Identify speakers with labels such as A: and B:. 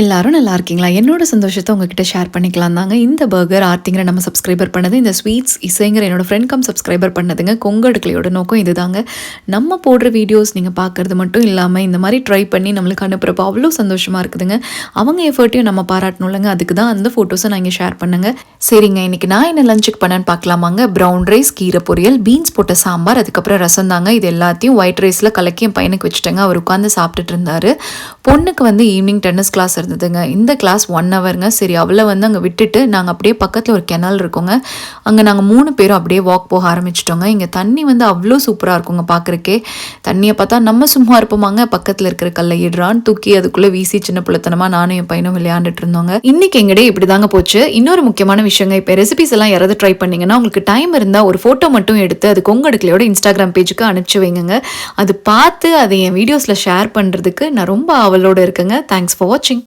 A: எல்லாரும் நல்லா இருக்கீங்களா? என்னோட சந்தோஷத்த உங்ககிட்ட ஷேர் பண்ணிக்கலாம் தாங்க. இந்த பர்கர் ஆர்த்திங்கிற நம்ம சப்ஸ்கிரைபர் பண்ணது. இந்த ஸ்வீட்ஸ் இசைங்கிற என்னோட ஃப்ரெண்ட் கம் சப்ஸ்கிரைபர் பண்ணதுங்க. கொங்கு அடுக்கலையோட நோக்கம் இதுதாங்க. நம்ம போடுற வீடியோஸ் நீங்கள் பார்க்குறது மட்டும் இல்லாமல் இந்த மாதிரி ட்ரை பண்ணி நம்மளுக்கு அனுப்புகிறப்போ அவ்வளோ சந்தோஷமாக இருக்குதுங்க. அவங்க எஃபர்ட்டையும் நம்ம பாராட்டணும்லங்க. அதுக்கு தான் அந்த ஃபோட்டோஸை நான் இங்கே ஷேர் பண்ணுங்க. சரிங்க, இன்றைக்கி நான் என்ன லஞ்சுக்கு பண்ணேன்னு பார்க்கலாமாங்க. ப்ரௌன் ரைஸ், கீரை பொரியல், பீன்ஸ் போட்ட சாம்பார், அதுக்கப்புறம் ரசம் தாங்க. இது எல்லாத்தையும் ஒயிட் ரைஸில் கலக்கி என் பையனுக்கு வச்சுட்டேங்க. அவர் உட்காந்து சாப்பிட்டுட்டு இருந்தார். பொண்ணுக்கு வந்து ஈவினிங் டென்னிஸ் கிளாஸ் இருந்ததுங்க. இந்த கிளாஸ் 1 ஹவருங்க. சரி, அவளை வந்து அங்கே விட்டுட்டு நாங்கள் அப்படியே பக்கத்தில் ஒரு கெனல் இருக்கோங்க, அங்கே நாங்கள் 3 பேரும் அப்படியே வாக் போக ஆரம்பிச்சிட்டோங்க. இங்கே தண்ணி வந்து அவ்வளோ சூப்பராக இருக்குங்க பார்க்குறக்கே. தண்ணியை பார்த்தா நம்ம சும்மா இருப்போமாங்க, பக்கத்தில் இருக்கிற கல்லை இடுறான்னு தூக்கி அதுக்குள்ளே வீசி சின்ன பிள்ளைத்தனமாக நானும் என் பையனும் விளையாண்டுட்டு இருந்தோங்க. இன்னைக்கு எங்கடே இப்படி தாங்க போச்சு. இன்னொரு முக்கியமான விஷயங்க, இப்போ ரெசிபிஸ் எல்லாம் யாராவது ட்ரை பண்ணிங்கன்னா உங்களுக்கு டைம் இருந்தால் ஒரு ஃபோட்டோ மட்டும் எடுத்து அது கொங்கு அடுக்கலையோட இன்ஸ்டாகிராம் பேஜுக்கு அனுப்பிச்சு வைங்க. அது பார்த்து அதை என் வீடியோஸில் ஷேர் பண்ணுறதுக்கு நான் ரொம்ப ஆவலோடு இருக்கேங்க. தேங்க்ஸ் ஃபார் வாட்சிங்.